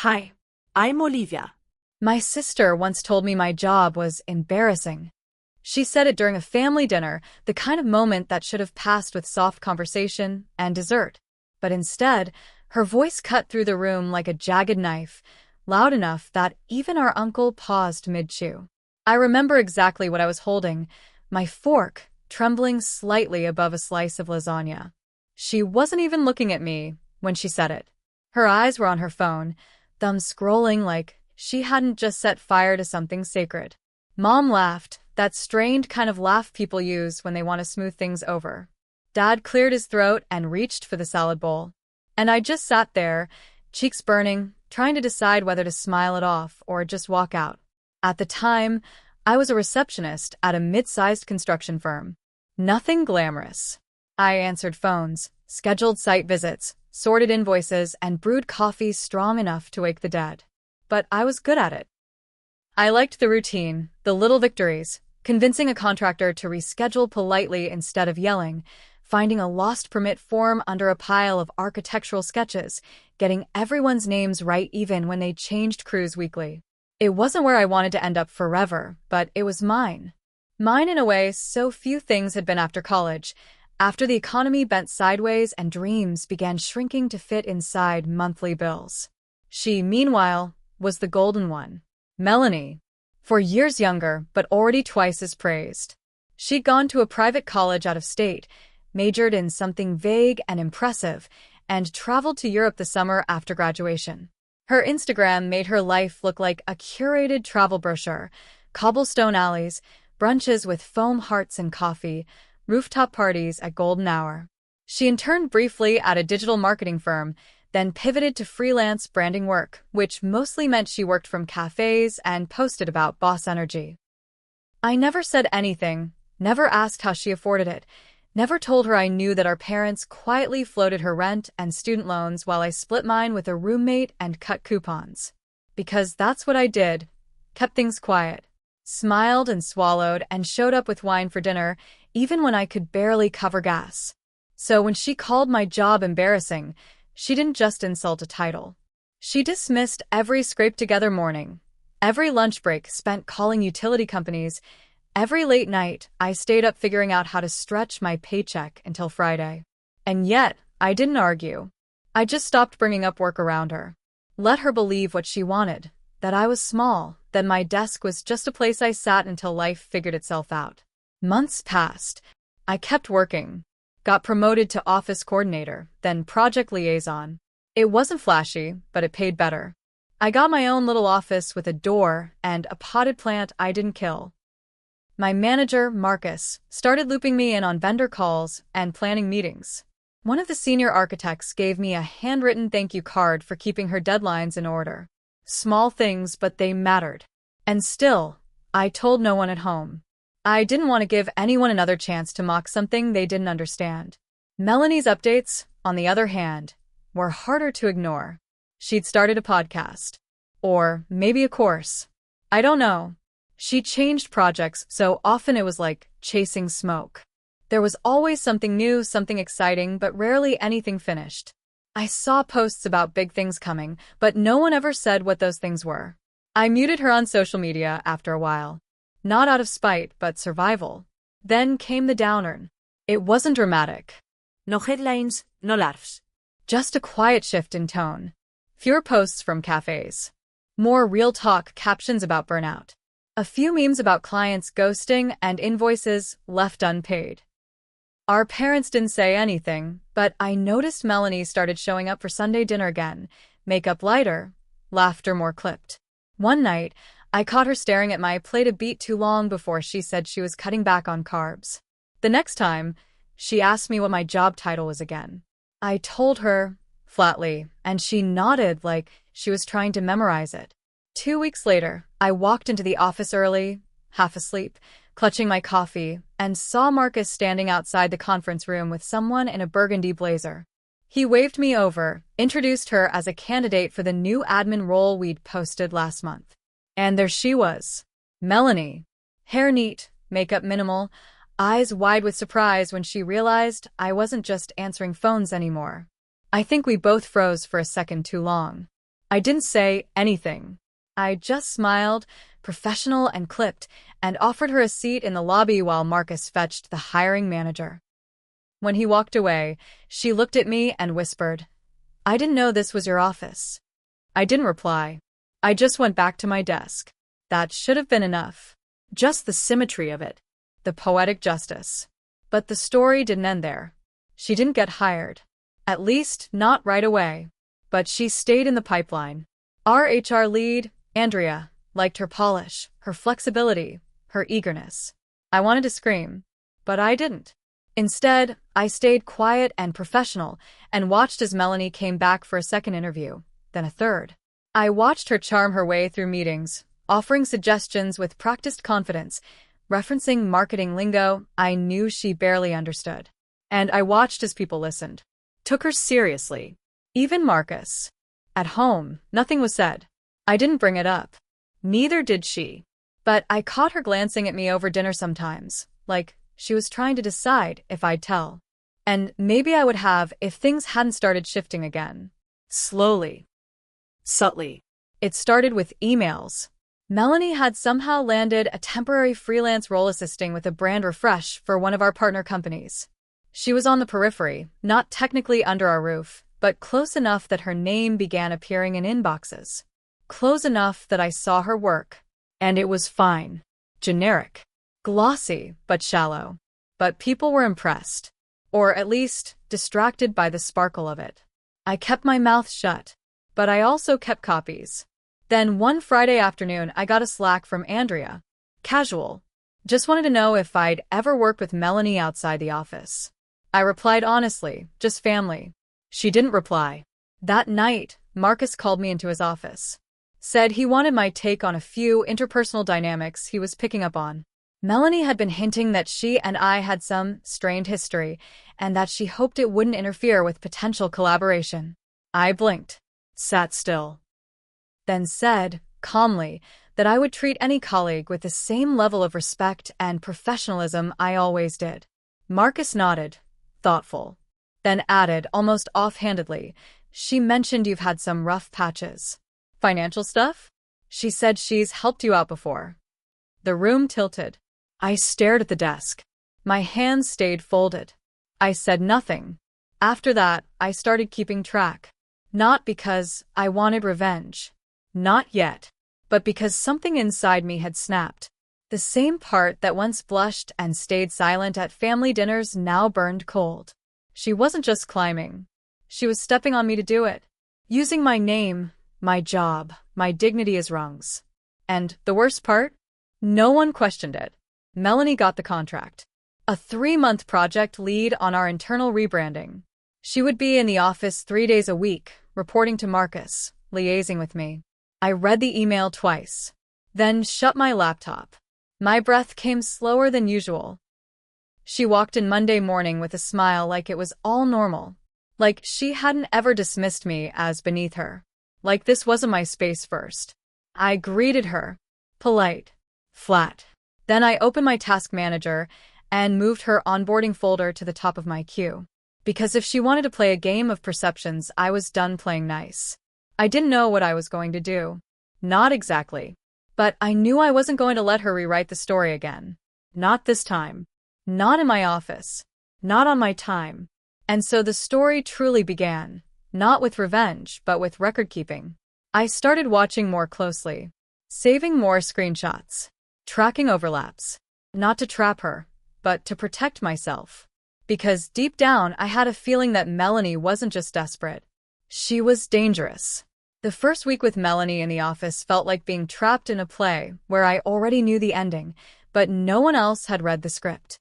Hi, I'm Olivia. My sister once told me my job was embarrassing. She said it during a family dinner, the kind of moment that should have passed with soft conversation and dessert. But instead, her voice cut through the room like a jagged knife, loud enough that even our uncle paused mid-chew. I remember exactly what I was holding, my fork trembling slightly above a slice of lasagna. She wasn't even looking at me when she said it. Her eyes were on her phone, thumb scrolling like she hadn't just set fire to something sacred. Mom laughed, that strained kind of laugh people use when they want to smooth things over. Dad cleared his throat and reached for the salad bowl. And I just sat there, cheeks burning, trying to decide whether to smile it off or just walk out. At the time, I was a receptionist at a mid-sized construction firm. Nothing glamorous. I answered phones, scheduled site visits, sorted invoices, and brewed coffee strong enough to wake the dead. But I was good at it. I liked the routine, the little victories, convincing a contractor to reschedule politely instead of yelling, finding a lost permit form under a pile of architectural sketches, getting everyone's names right even when they changed crews weekly. It wasn't where I wanted to end up forever, but it was mine. Mine in a way so few things had been after college, after the economy bent sideways and dreams began shrinking to fit inside monthly bills. She, meanwhile, was the golden one. Melanie. 4 years younger, but already twice as praised. She'd gone to a private college out of state, majored in something vague and impressive, and traveled to Europe the summer after graduation. Her Instagram made her life look like a curated travel brochure: cobblestone alleys, brunches with foam hearts and coffee, rooftop parties at golden hour. She interned briefly at a digital marketing firm, then pivoted to freelance branding work, which mostly meant she worked from cafes and posted about boss energy. I never said anything, never asked how she afforded it, never told her I knew that our parents quietly floated her rent and student loans while I split mine with a roommate and cut coupons. Because that's what I did, kept things quiet, smiled and swallowed, and showed up with wine for dinner, even when I could barely cover gas. So when she called my job embarrassing, she didn't just insult a title. She dismissed every scraped-together morning, every lunch break spent calling utility companies, every late night I stayed up figuring out how to stretch my paycheck until Friday. And yet, I didn't argue. I just stopped bringing up work around her. Let her believe what she wanted, that I was small, that my desk was just a place I sat until life figured itself out. Months passed. I kept working. Got promoted to office coordinator, then project liaison. It wasn't flashy, but it paid better. I got my own little office with a door and a potted plant I didn't kill. My manager, Marcus, started looping me in on vendor calls and planning meetings. One of the senior architects gave me a handwritten thank you card for keeping her deadlines in order. Small things, but they mattered. And still, I told no one at home. I didn't want to give anyone another chance to mock something they didn't understand. Melanie's updates, on the other hand, were harder to ignore. She'd started a podcast. Or maybe a course. I don't know. She changed projects so often it was like chasing smoke. There was always something new, something exciting, but rarely anything finished. I saw posts about big things coming, but no one ever said what those things were. I muted her on social media after a while. Not out of spite, but survival. Then came the downturn. It wasn't dramatic. No headlines, no laughs. Just a quiet shift in tone. Fewer posts from cafes. More real talk captions about burnout. A few memes about clients ghosting and invoices left unpaid. Our parents didn't say anything, but I noticed Melanie started showing up for Sunday dinner again, makeup lighter, laughter more clipped. One night, I caught her staring at my plate a beat too long before she said she was cutting back on carbs. The next time, she asked me what my job title was again. I told her, flatly, and she nodded like she was trying to memorize it. 2 weeks later, I walked into the office early, half asleep, clutching my coffee, and saw Marcus standing outside the conference room with someone in a burgundy blazer. He waved me over, introduced her as a candidate for the new admin role we'd posted last month. And there she was, Melanie. Hair neat, makeup minimal, eyes wide with surprise when she realized I wasn't just answering phones anymore. I think we both froze for a second too long. I didn't say anything. I just smiled, professional and clipped, and offered her a seat in the lobby while Marcus fetched the hiring manager. When he walked away, she looked at me and whispered, "I didn't know this was your office." I didn't reply. I just went back to my desk. That should have been enough. Just the symmetry of it. The poetic justice. But the story didn't end there. She didn't get hired. At least, not right away. But she stayed in the pipeline. Our HR lead, Andrea, liked her polish, her flexibility, her eagerness. I wanted to scream, but I didn't. Instead, I stayed quiet and professional and watched as Melanie came back for a second interview, then a third. I watched her charm her way through meetings, offering suggestions with practiced confidence, referencing marketing lingo I knew she barely understood. And I watched as people listened, took her seriously. Even Marcus. At home, nothing was said. I didn't bring it up. Neither did she. But I caught her glancing at me over dinner sometimes, like she was trying to decide if I'd tell. And maybe I would have if things hadn't started shifting again. Slowly. Subtly. It started with emails. Melanie had somehow landed a temporary freelance role assisting with a brand refresh for one of our partner companies. She was on the periphery, not technically under our roof, but close enough that her name began appearing in inboxes. Close enough that I saw her work. And it was fine. Generic. Glossy, but shallow. But people were impressed. Or at least, distracted by the sparkle of it. I kept my mouth shut. But I also kept copies. Then one Friday afternoon, I got a Slack from Andrea. Casual. Just wanted to know if I'd ever worked with Melanie outside the office. I replied honestly, just family. She didn't reply. That night, Marcus called me into his office. Said he wanted my take on a few interpersonal dynamics he was picking up on. Melanie had been hinting that she and I had some strained history, and that she hoped it wouldn't interfere with potential collaboration. I blinked. Sat still. Then said, calmly, that I would treat any colleague with the same level of respect and professionalism I always did. Marcus nodded, thoughtful. Then added, almost offhandedly, "She mentioned you've had some rough patches. Financial stuff? She said she's helped you out before." The room tilted. I stared at the desk. My hands stayed folded. I said nothing. After that, I started keeping track. Not because I wanted revenge. Not yet. But because something inside me had snapped. The same part that once blushed and stayed silent at family dinners now burned cold. She wasn't just climbing. She was stepping on me to do it. Using my name, my job, my dignity as rungs. And the worst part? No one questioned it. Melanie got the contract. A 3-month project lead on our internal rebranding. She would be in the office 3 days a week, reporting to Marcus, liaising with me. I read the email twice. Then shut my laptop. My breath came slower than usual. She walked in Monday morning with a smile like it was all normal. Like she hadn't ever dismissed me as beneath her. Like this wasn't my space first. I greeted her. Polite. Flat. Then I opened my task manager and moved her onboarding folder to the top of my queue. Because if she wanted to play a game of perceptions, I was done playing nice. I didn't know what I was going to do. Not exactly. But I knew I wasn't going to let her rewrite the story again. Not this time. Not in my office. Not on my time. And so the story truly began. Not with revenge, but with record-keeping. I started watching more closely. Saving more screenshots. Tracking overlaps. Not to trap her, but to protect myself. Because deep down, I had a feeling that Melanie wasn't just desperate. She was dangerous. The first week with Melanie in the office felt like being trapped in a play where I already knew the ending, but no one else had read the script.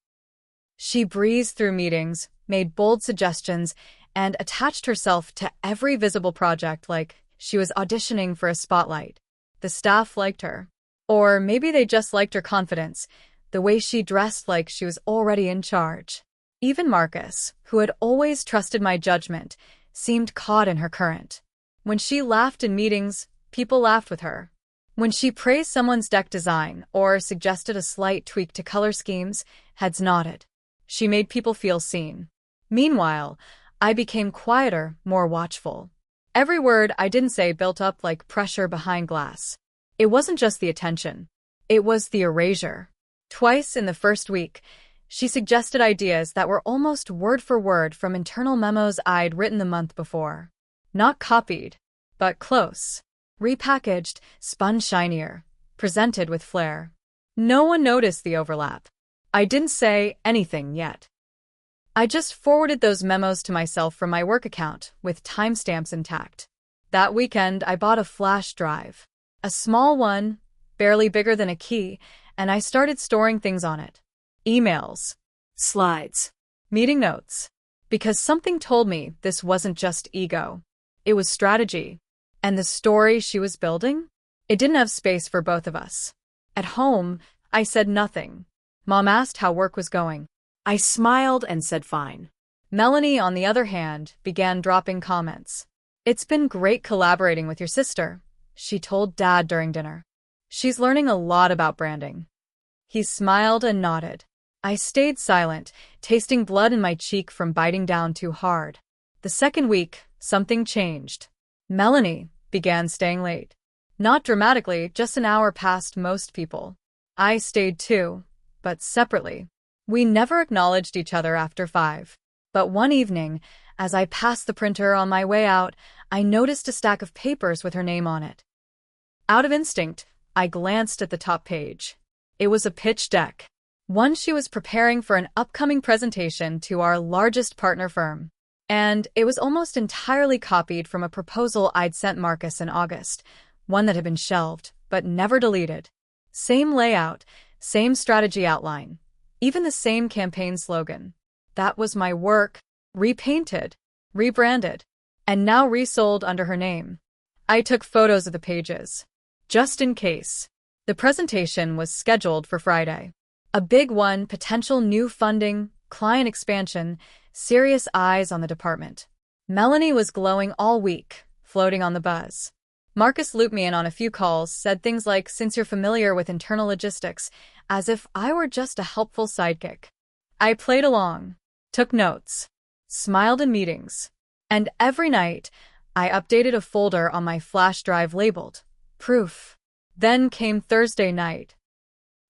She breezed through meetings, made bold suggestions, and attached herself to every visible project like she was auditioning for a spotlight. The staff liked her. Or maybe they just liked her confidence, the way she dressed like she was already in charge. Even Marcus, who had always trusted my judgment, seemed caught in her current. When she laughed in meetings, people laughed with her. When she praised someone's deck design or suggested a slight tweak to color schemes, heads nodded. She made people feel seen. Meanwhile, I became quieter, more watchful. Every word I didn't say built up like pressure behind glass. It wasn't just the attention. It was the erasure. Twice in the first week, she suggested ideas that were almost word for word from internal memos I'd written the month before. Not copied, but close. Repackaged, spun shinier, presented with flair. No one noticed the overlap. I didn't say anything yet. I just forwarded those memos to myself from my work account, with timestamps intact. That weekend, I bought a flash drive. A small one, barely bigger than a key, and I started storing things on it. Emails. Slides. Meeting notes. Because something told me this wasn't just ego. It was strategy. And the story she was building? It didn't have space for both of us. At home, I said nothing. Mom asked how work was going. I smiled and said fine. Melanie, on the other hand, began dropping comments. It's been great collaborating with your sister, she told Dad during dinner. She's learning a lot about branding. He smiled and nodded. I stayed silent, tasting blood in my cheek from biting down too hard. The second week, something changed. Melanie began staying late. Not dramatically, just an hour past most people. I stayed too, but separately. We never acknowledged each other after 5. But one evening, as I passed the printer on my way out, I noticed a stack of papers with her name on it. Out of instinct, I glanced at the top page. It was a pitch deck. One she was preparing for an upcoming presentation to our largest partner firm. And it was almost entirely copied from a proposal I'd sent Marcus in August, one that had been shelved, but never deleted. Same layout, same strategy outline, even the same campaign slogan. That was my work, repainted, rebranded, and now resold under her name. I took photos of the pages, just in case. The presentation was scheduled for Friday. A big one, potential new funding, client expansion, serious eyes on the department. Melanie was glowing all week, floating on the buzz. Marcus looped me in on a few calls, said things like, since you're familiar with internal logistics, as if I were just a helpful sidekick. I played along, took notes, smiled in meetings, and every night, I updated a folder on my flash drive labeled Proof. Then came Thursday night.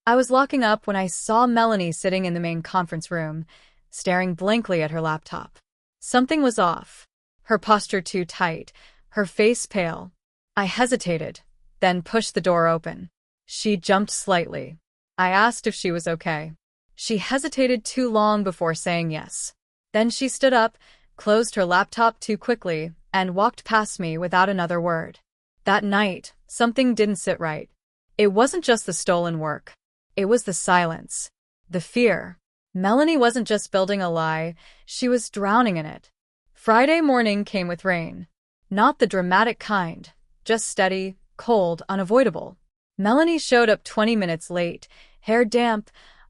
I was locking up when I saw Melanie sitting in the main conference room, staring blankly at her laptop. Something was off. Her posture too tight, her face pale. I hesitated, then pushed the door open. She jumped slightly. I asked if she was okay. She hesitated too long before saying yes. Then she stood up, closed her laptop too quickly, and walked past me without another word. That night, something didn't sit right. It wasn't just the stolen work. It was the silence, the fear. Melanie wasn't just building a lie, she was drowning in it. Friday morning came with rain. Not the dramatic kind, just steady, cold, unavoidable. Melanie showed up 20 minutes late, hair damp,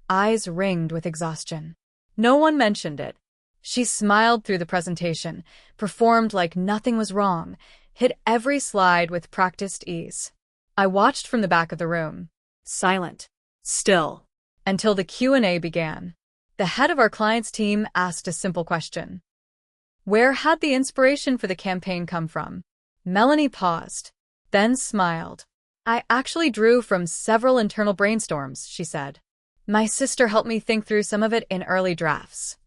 eyes ringed with exhaustion. No one mentioned it. She smiled through the presentation, performed like nothing was wrong, hit every slide with practiced ease. I watched from the back of the room. Silent. Still. Until the Q&A began. The head of our client's team asked a simple question. Where had the inspiration for the campaign come from? Melanie paused, then smiled. I actually drew from several internal brainstorms, she said. My sister helped me think through some of it in early drafts.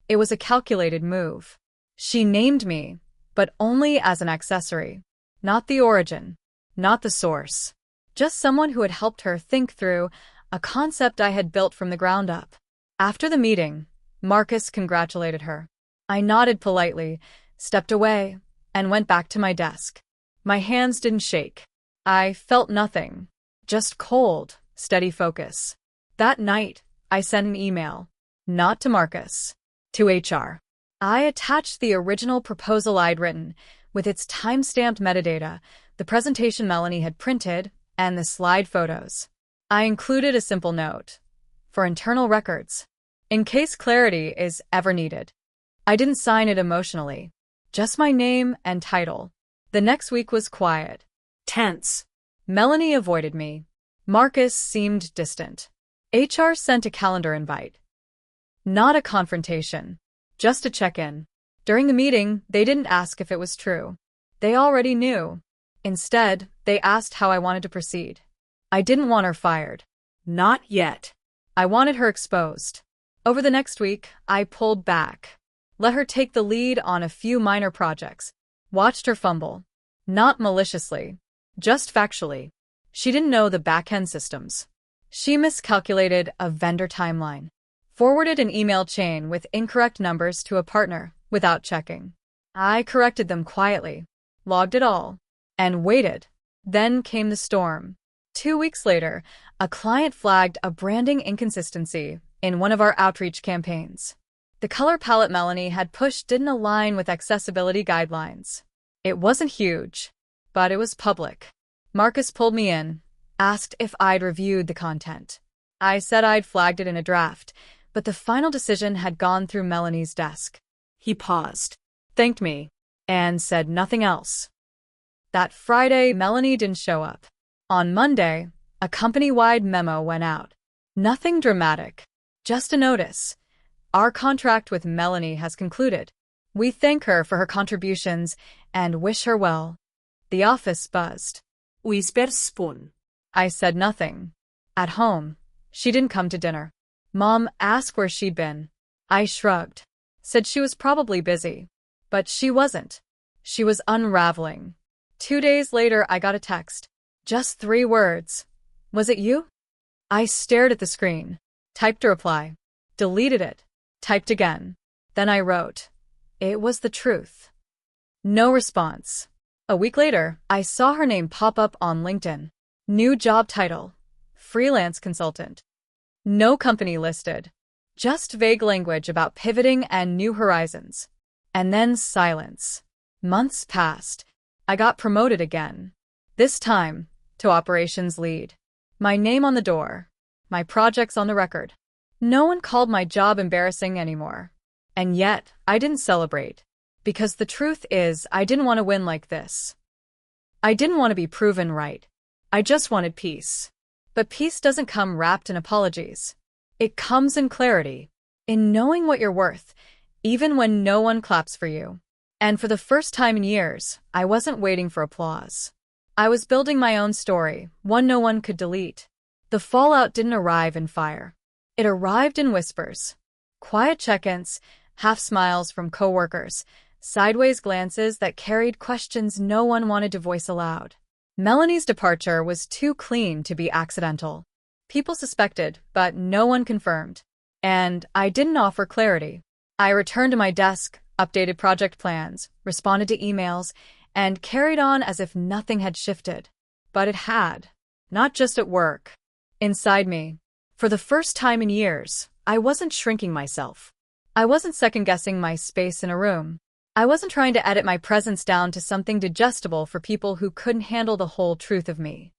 It was a calculated move. She named me, but only as an accessory. Not the origin, not the source. Just someone who had helped her think through a concept I had built from the ground up. After the meeting, Marcus congratulated her. I nodded politely, stepped away, and went back to my desk. My hands didn't shake. I felt nothing, just cold, steady focus. That night, I sent an email, not to Marcus, to HR. I attached the original proposal I'd written, with its time-stamped metadata, the presentation Melanie had printed, and the slide photos. I included a simple note, for internal records, in case clarity is ever needed. I didn't sign it emotionally, just my name and title. The next week was quiet. Tense. Melanie avoided me. Marcus seemed distant. HR sent a calendar invite. Not a confrontation, just a check-in. During the meeting, they didn't ask if it was true. They already knew. Instead, they asked how I wanted to proceed. I didn't want her fired. Not yet. I wanted her exposed. Over the next week, I pulled back. Let her take the lead on a few minor projects. Watched her fumble. Not maliciously. Just factually. She didn't know the back-end systems. She miscalculated a vendor timeline. Forwarded an email chain with incorrect numbers to a partner without checking. I corrected them quietly. Logged it all. And waited. Then came the storm. 2 weeks later, a client flagged a branding inconsistency in one of our outreach campaigns. The color palette Melanie had pushed didn't align with accessibility guidelines. It wasn't huge, but it was public. Marcus pulled me in, asked if I'd reviewed the content. I said I'd flagged it in a draft, but the final decision had gone through Melanie's desk. He paused, Thanked me, and said nothing else. That Friday, Melanie didn't show up. On Monday, a company-wide memo went out. Nothing dramatic, just a notice. Our contract with Melanie has concluded. We thank her for her contributions and wish her well. The office buzzed. Whisper spoon. I said nothing. At home, she didn't come to dinner. Mom asked where she'd been. I shrugged. Said she was probably busy. But she wasn't. She was unraveling. 2 days later, I got a text. Just 3 words. Was it you? I stared at the screen. Typed a reply. Deleted it. Typed again. Then I wrote. It was the truth. No response. A week later, I saw her name pop up on LinkedIn. New job title. Freelance consultant. No company listed. Just vague language about pivoting and new horizons. And then silence. Months passed. I got promoted again. This time, to operations lead. My name on the door. My projects on the record. No one called my job embarrassing anymore. And yet, I didn't celebrate. Because the truth is, I didn't want to win like this. I didn't want to be proven right. I just wanted peace. But peace doesn't come wrapped in apologies. It comes in clarity. In knowing what you're worth, even when no one claps for you. And for the first time in years, I wasn't waiting for applause. I was building my own story, one no one could delete. The fallout didn't arrive in fire. It arrived in whispers. Quiet check-ins, half smiles from coworkers, sideways glances that carried questions no one wanted to voice aloud. Melanie's departure was too clean to be accidental. People suspected, but no one confirmed. And I didn't offer clarity. I returned to my desk, updated project plans, responded to emails, and carried on as if nothing had shifted. But it had. Not just at work. Inside me. For the first time in years, I wasn't shrinking myself. I wasn't second-guessing my space in a room. I wasn't trying to edit my presence down to something digestible for people who couldn't handle the whole truth of me.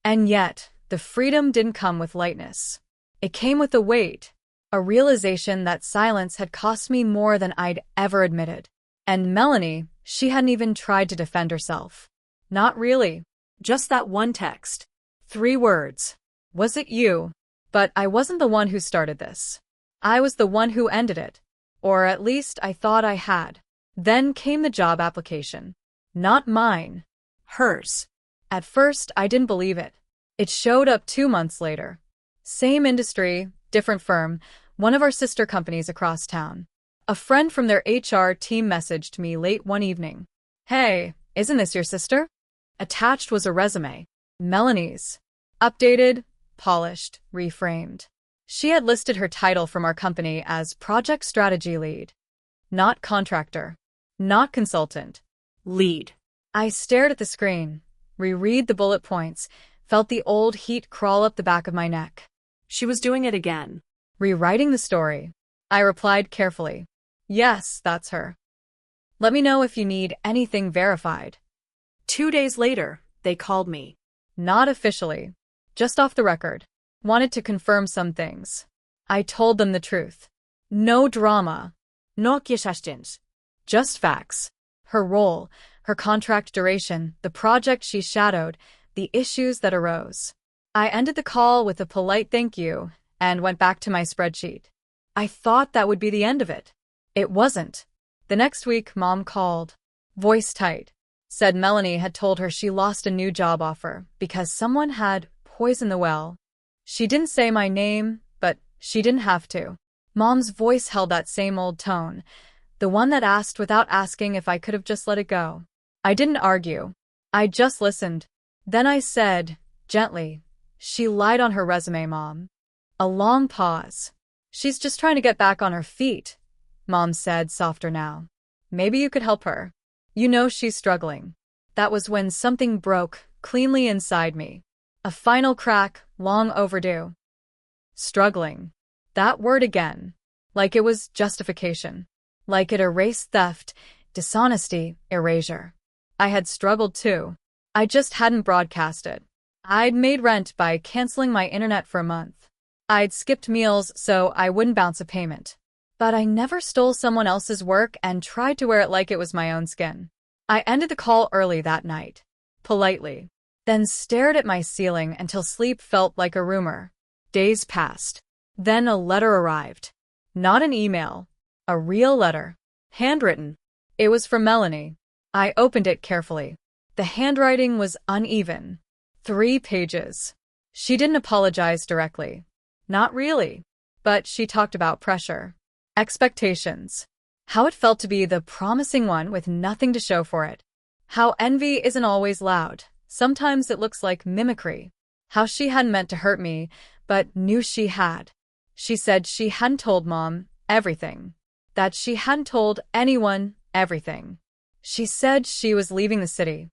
And yet, the freedom didn't come with lightness. It came with a weight, a realization that silence had cost me more than I'd ever admitted. And Melanie, she hadn't even tried to defend herself. Not really. Just that one text. 3 words. Was it you? But I wasn't the one who started this. I was the one who ended it. Or at least I thought I had. Then came the job application. Not mine. Hers. At first, I didn't believe it. It showed up 2 months later. Same industry, different firm, one of our sister companies across town. A friend from their HR team messaged me late one evening. Hey, isn't this your sister? Attached was a resume. Melanie's. Updated, polished, reframed. She had listed her title from our company as Project Strategy Lead. Not contractor. Not consultant. Lead. I stared at the screen, reread the bullet points, felt the old heat crawl up the back of my neck. She was doing it again. Rewriting the story. I replied carefully. Yes, that's her. Let me know if you need anything verified. 2 days later, they called me. Not officially. Just off the record. Wanted to confirm some things. I told them the truth. No drama. No questions. Just facts. Her role, her contract duration, the project she shadowed, the issues that arose. I ended the call with a polite thank you and went back to my spreadsheet. I thought that would be the end of it. It wasn't. The next week, Mom called. Voice tight. said Melanie had told her she lost a new job offer because someone had poisoned the well. She didn't say my name, but she didn't have to. Mom's voice held that same old tone, the one that asked without asking if I could have just let it go. I didn't argue. I just listened. Then I said, gently, "She lied on her resume, Mom." A long pause. "She's just trying to get back on her feet," Mom said, softer now. "Maybe you could help her. You know she's struggling." That was when something broke cleanly inside me. A final crack, long overdue. Struggling. That word again. Like it was justification. Like it erased theft, dishonesty, erasure. I had struggled too. I just hadn't broadcast it. I'd made rent by canceling my internet for a month. I'd skipped meals so I wouldn't bounce a payment. But I never stole someone else's work and tried to wear it like it was my own skin. I ended the call early that night. Politely. Then stared at my ceiling until sleep felt like a rumor. Days passed. Then a letter arrived. Not an email. A real letter. Handwritten. It was from Melanie. I opened it carefully. The handwriting was uneven. 3 pages. She didn't apologize directly. Not really. But she talked about pressure. Expectations. How it felt to be the promising one with nothing to show for it. How envy isn't always loud. Sometimes it looks like mimicry. How she hadn't meant to hurt me, but knew she had. She said she hadn't told Mom everything. That she hadn't told anyone everything. She said she was leaving the city.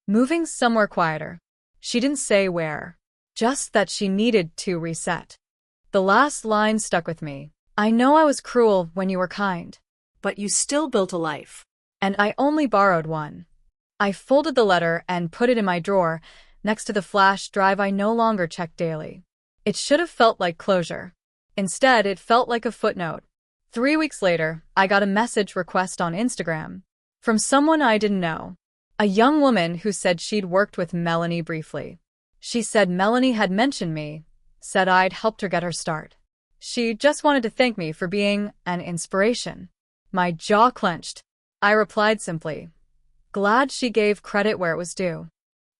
Moving somewhere quieter. She didn't say where. Just that she needed to reset. The last line stuck with me. "I know I was cruel when you were kind. But you still built a life. And I only borrowed one." I folded the letter and put it in my drawer, next to the flash drive I no longer checked daily. It should have felt like closure. Instead, it felt like a footnote. 3 weeks later, I got a message request on Instagram. From someone I didn't know. A young woman who said she'd worked with Melanie briefly. She said Melanie had mentioned me, said I'd helped her get her start. She just wanted to thank me for being an inspiration. My jaw clenched. I replied simply, glad she gave credit where it was due.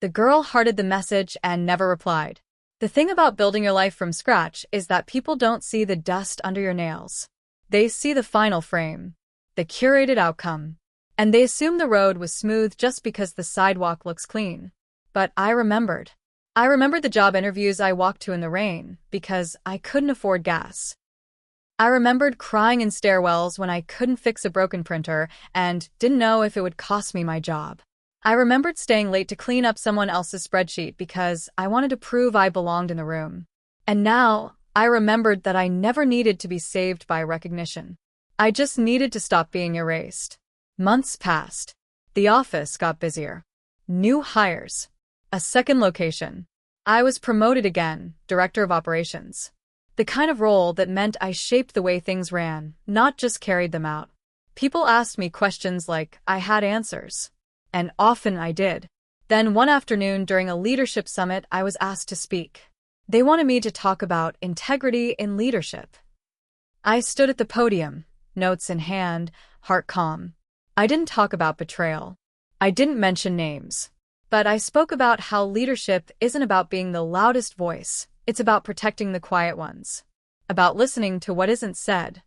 The girl hearted the message and never replied. The thing about building your life from scratch is that people don't see the dust under your nails. They see the final frame, the curated outcome. And they assume the road was smooth just because the sidewalk looks clean. But I remembered. I remembered the job interviews I walked to in the rain because I couldn't afford gas. I remembered crying in stairwells when I couldn't fix a broken printer and didn't know if it would cost me my job. I remembered staying late to clean up someone else's spreadsheet because I wanted to prove I belonged in the room. And now, I remembered that I never needed to be saved by recognition. I just needed to stop being erased. Months passed. The office got busier. New hires. A second location. I was promoted again, director of operations. The kind of role that meant I shaped the way things ran, not just carried them out. People asked me questions like I had answers. And often I did. Then one afternoon during a leadership summit, I was asked to speak. They wanted me to talk about integrity in leadership. I stood at the podium, notes in hand, heart calm. I didn't talk about betrayal. I didn't mention names. But I spoke about how leadership isn't about being the loudest voice. It's about protecting the quiet ones. About listening to what isn't said.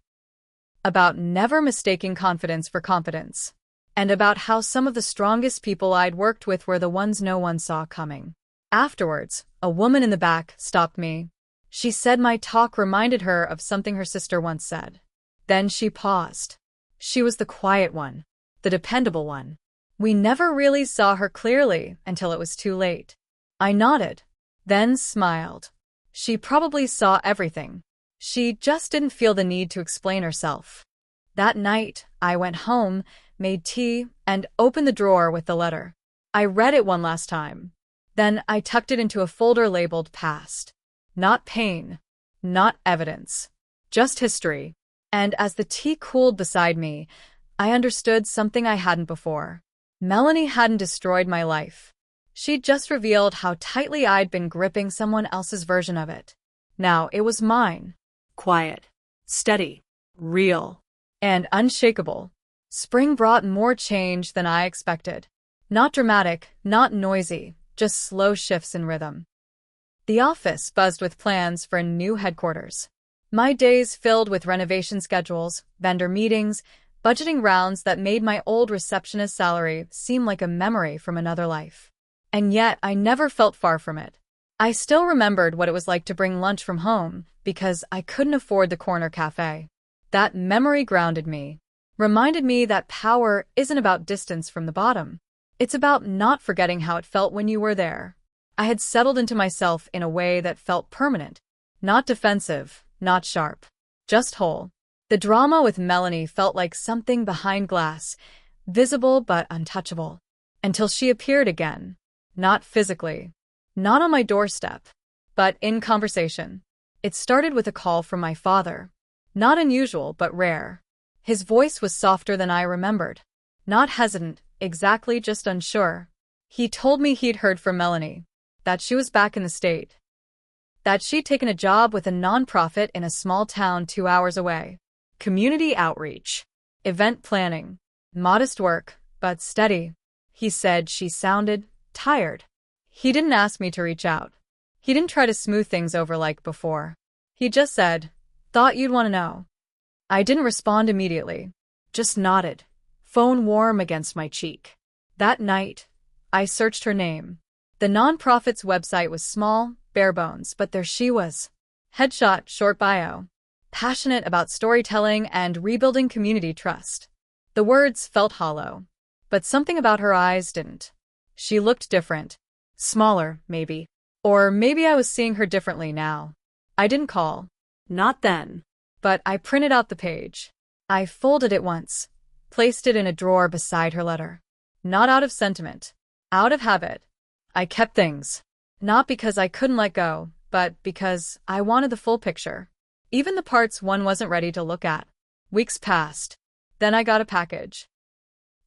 About never mistaking confidence for competence. And about how some of the strongest people I'd worked with were the ones no one saw coming. Afterwards, a woman in the back stopped me. She said my talk reminded her of something her sister once said. Then she paused. She was the quiet one. The dependable one. We never really saw her clearly until it was too late. I nodded, then smiled. She probably saw everything. She just didn't feel the need to explain herself. That night, I went home, made tea, and opened the drawer with the letter. I read it one last time. Then I tucked it into a folder labeled past. Not pain. Not evidence. Just history. And as the tea cooled beside me, I understood something I hadn't before. Melanie hadn't destroyed my life. She'd just revealed how tightly I'd been gripping someone else's version of it. Now it was mine. Quiet. Steady. Real. And unshakable. Spring brought more change than I expected. Not dramatic, not noisy, just slow shifts in rhythm. The office buzzed with plans for a new headquarters. My days filled with renovation schedules, vendor meetings, budgeting rounds that made my old receptionist salary seem like a memory from another life. And yet, I never felt far from it. I still remembered what it was like to bring lunch from home because I couldn't afford the corner cafe. That memory grounded me, reminded me that power isn't about distance from the bottom. It's about not forgetting how it felt when you were there. I had settled into myself in a way that felt permanent, not defensive, not sharp, just whole. The drama with Melanie felt like something behind glass, visible but untouchable, until she appeared again, not physically, not on my doorstep, but in conversation. It started with a call from my father. Not unusual, but rare. His voice was softer than I remembered. Not hesitant, exactly, just unsure. He told me he'd heard from Melanie, that she was back in the state, that she'd taken a job with a nonprofit in a small town 2 hours away. Community outreach, event planning, modest work, but steady. He said she sounded tired. He didn't ask me to reach out. He didn't try to smooth things over like before. He just said, "Thought you'd want to know." I didn't respond immediately, just nodded, phone warm against my cheek. That night, I searched her name. The nonprofit's website was small, bare bones, but there she was. Headshot, short bio. Passionate about storytelling and rebuilding community trust. The words felt hollow, but something about her eyes didn't. She looked different. Smaller, maybe. Or maybe I was seeing her differently now. I didn't call. Not then. But I printed out the page. I folded it once, placed it in a drawer beside her letter. Not out of sentiment. Out of habit. I kept things. Not because I couldn't let go, but because I wanted the full picture. Even the parts one wasn't ready to look at. Weeks passed. Then I got a package.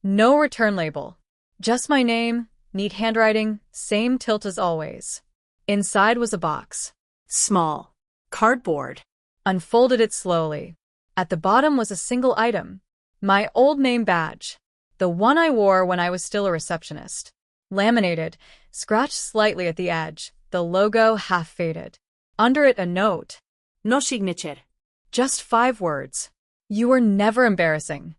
No return label. Just my name, neat handwriting, same tilt as always. Inside was a box. Small. Cardboard. Unfolded it slowly. At the bottom was a single item. My old name badge. The one I wore when I was still a receptionist. Laminated, scratched slightly at the edge, the logo half faded. Under it a note. No signature. Just 5 words. You were never embarrassing.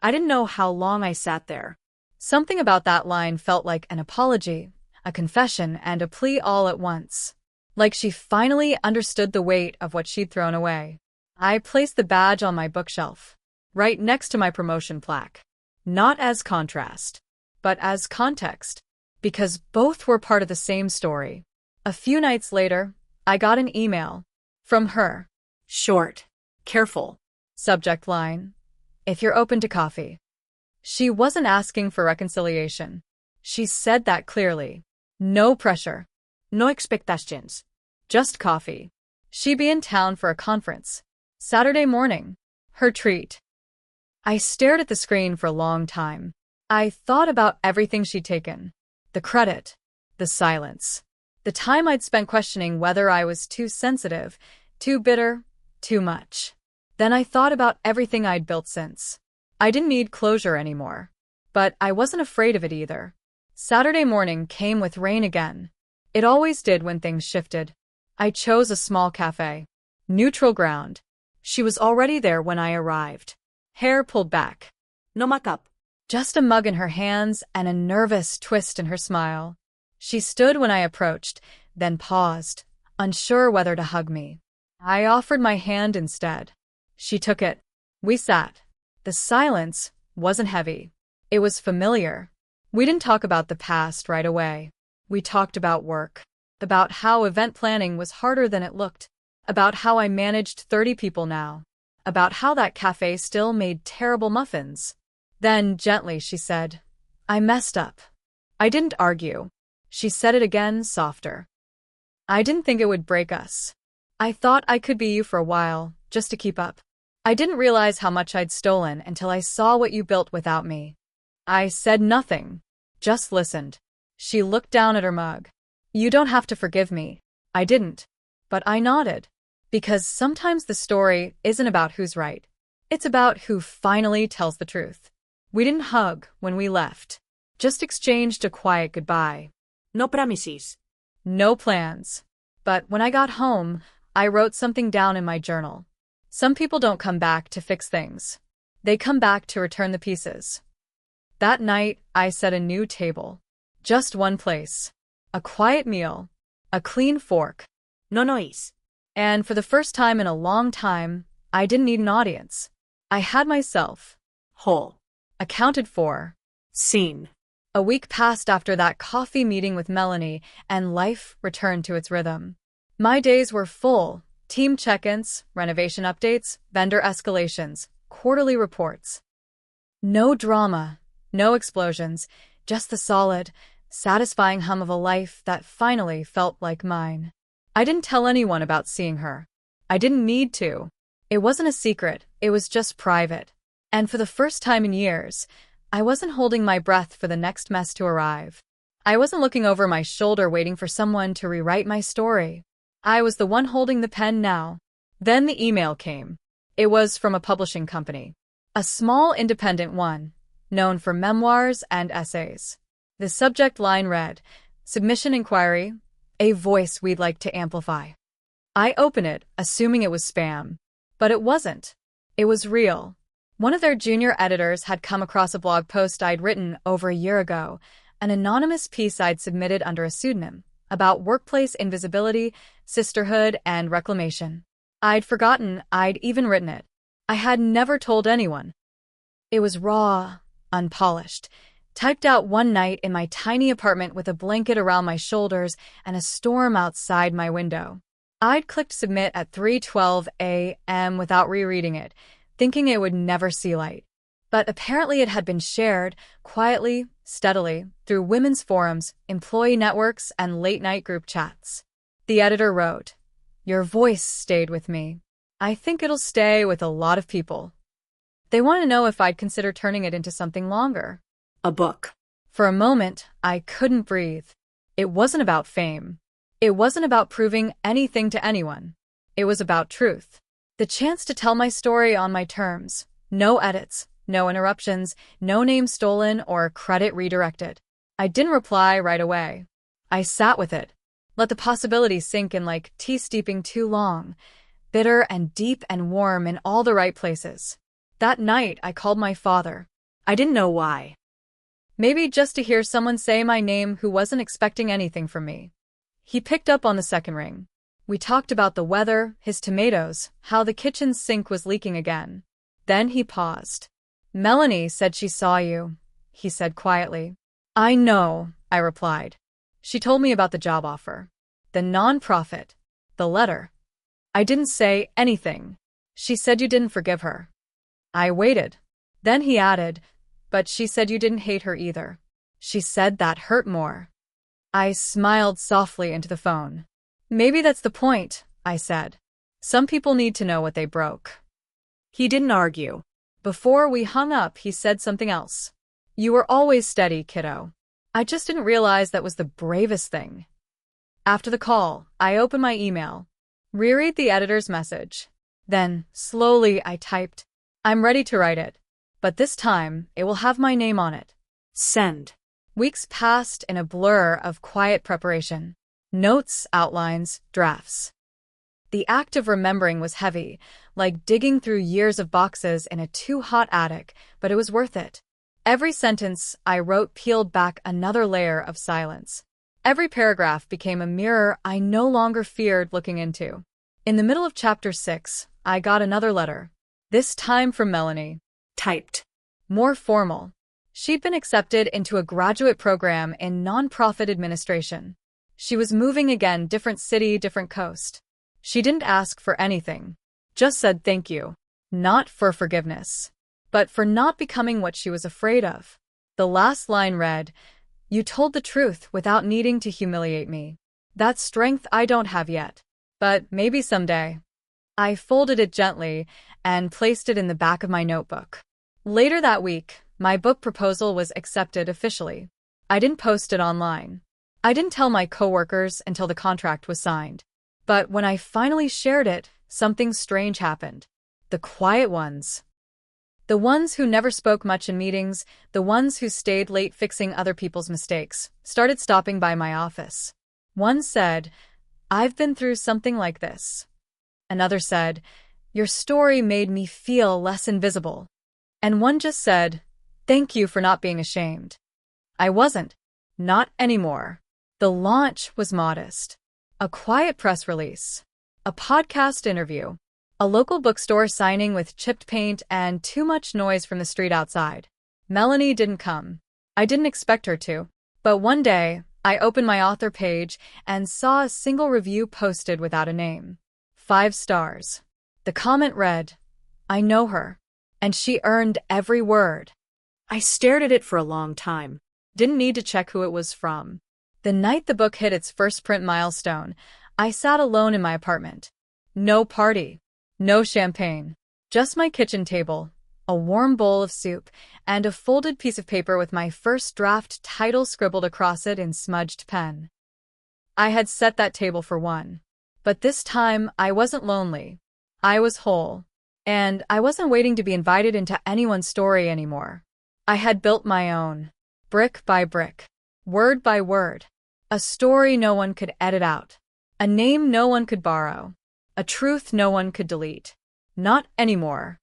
I didn't know how long I sat there. Something about that line felt like an apology, a confession, and a plea all at once. Like she finally understood the weight of what she'd thrown away. I placed the badge on my bookshelf, right next to my promotion plaque. Not as contrast, but as context, because both were part of the same story. A few nights later, I got an email. From her. Short. Careful. Subject line. If you're open to coffee. She wasn't asking for reconciliation. She said that clearly. No pressure. No expectations. Just coffee. She'd be in town for a conference. Saturday morning. Her treat. I stared at the screen for a long time. I thought about everything she'd taken. The credit. The silence. The time I'd spent questioning whether I was too sensitive, too bitter, too much. Then I thought about everything I'd built since. I didn't need closure anymore. But I wasn't afraid of it either. Saturday morning came with rain again. It always did when things shifted. I chose a small cafe. Neutral ground. She was already there when I arrived. Hair pulled back. No makeup. Just a mug in her hands and a nervous twist in her smile. She stood when I approached, then paused, unsure whether to hug me. I offered my hand instead. She took it. We sat. The silence wasn't heavy. It was familiar. We didn't talk about the past right away. We talked about work, about how event planning was harder than it looked, about how I managed 30 people now, about how that cafe still made terrible muffins. Then, gently, she said, I messed up. I didn't argue. She said it again, softer. I didn't think it would break us. I thought I could be you for a while, just to keep up. I didn't realize how much I'd stolen until I saw what you built without me. I said nothing, just listened. She looked down at her mug. You don't have to forgive me. I didn't. But I nodded. Because sometimes the story isn't about who's right. It's about who finally tells the truth. We didn't hug when we left. Just exchanged a quiet goodbye. No promises. No plans. But when I got home, I wrote something down in my journal. Some people don't come back to fix things. They come back to return the pieces. That night, I set a new table. Just one place. A quiet meal. A clean fork. No noise. And for the first time in a long time, I didn't need an audience. I had myself. Whole. Accounted for. Seen. A week passed after that coffee meeting with Melanie, and life returned to its rhythm. My days were full. Team check-ins, renovation updates, vendor escalations, quarterly reports. No drama, no explosions, just the solid, satisfying hum of a life that finally felt like mine. I didn't tell anyone about seeing her. I didn't need to. It wasn't a secret, it was just private. And for the first time in years, I wasn't holding my breath for the next mess to arrive. I wasn't looking over my shoulder waiting for someone to rewrite my story. I was the one holding the pen now. Then the email came. It was from a publishing company. A small independent one, known for memoirs and essays. The subject line read, "Submission inquiry, a voice we'd like to amplify." I opened it, assuming it was spam. But it wasn't. It was real. One of their junior editors had come across a blog post I'd written over a year ago, an anonymous piece I'd submitted under a pseudonym, about workplace invisibility, sisterhood, and reclamation. I'd forgotten I'd even written it. I had never told anyone. It was raw, unpolished, typed out one night in my tiny apartment with a blanket around my shoulders and a storm outside my window. I'd clicked submit at 3:12 a.m. without rereading it, thinking it would never see light. But apparently it had been shared, quietly, steadily, through women's forums, employee networks, and late-night group chats. The editor wrote, "Your voice stayed with me. I think it'll stay with a lot of people." They want to know if I'd consider turning it into something longer. A book. For a moment, I couldn't breathe. It wasn't about fame. It wasn't about proving anything to anyone. It was about truth. The chance to tell my story on my terms. No edits, no interruptions, no name stolen or credit redirected. I didn't reply right away. I sat with it. Let the possibility sink in like tea steeping too long. Bitter and deep and warm in all the right places. That night, I called my father. I didn't know why. Maybe just to hear someone say my name who wasn't expecting anything from me. He picked up on the second ring. We talked about the weather, his tomatoes, how the kitchen sink was leaking again. Then he paused. "Melanie said she saw you," he said quietly. "I know," I replied. "She told me about the job offer. The nonprofit. The letter." I didn't say anything. "She said you didn't forgive her." I waited. Then he added, "But she said you didn't hate her either. She said that hurt more." I smiled softly into the phone. "Maybe that's the point," I said. "Some people need to know what they broke." He didn't argue. Before we hung up, he said something else. "You were always steady, kiddo." I just didn't realize that was the bravest thing. After the call, I opened my email. Reread the editor's message. Then, slowly, I typed, "I'm ready to write it. But this time, it will have my name on it." Send. Weeks passed in a blur of quiet preparation. Notes, outlines, drafts. The act of remembering was heavy, like digging through years of boxes in a too-hot attic, but it was worth it. Every sentence I wrote peeled back another layer of silence. Every paragraph became a mirror I no longer feared looking into. In the middle of chapter 6, I got another letter. This time from Melanie. Typed. More formal. She'd been accepted into a graduate program in nonprofit administration. She was moving again, different city, different coast. She didn't ask for anything. Just said thank you. Not for forgiveness, but for not becoming what she was afraid of. The last line read, "You told the truth without needing to humiliate me. That's strength I don't have yet. But maybe someday." I folded it gently and placed it in the back of my notebook. Later that week, my book proposal was accepted officially. I didn't post it online. I didn't tell my coworkers until the contract was signed. But when I finally shared it, something strange happened. The quiet ones. The ones who never spoke much in meetings, the ones who stayed late fixing other people's mistakes, started stopping by my office. One said, "I've been through something like this." Another said, "Your story made me feel less invisible." And one just said, "Thank you for not being ashamed." I wasn't. Not anymore. The launch was modest. A quiet press release. A podcast interview. A local bookstore signing with chipped paint and too much noise from the street outside. Melanie didn't come. I didn't expect her to. But one day, I opened my author page and saw a single review posted without a name. 5 stars. The comment read, "I know her, and she earned every word." I stared at it for a long time. Didn't need to check who it was from. The night the book hit its first print milestone, I sat alone in my apartment. No party. No champagne. Just my kitchen table, a warm bowl of soup, and a folded piece of paper with my first draft title scribbled across it in smudged pen. I had set that table for one. But this time, I wasn't lonely. I was whole. And I wasn't waiting to be invited into anyone's story anymore. I had built my own. Brick by brick. Word by word. A story no one could edit out. A name no one could borrow. A truth no one could delete. Not anymore.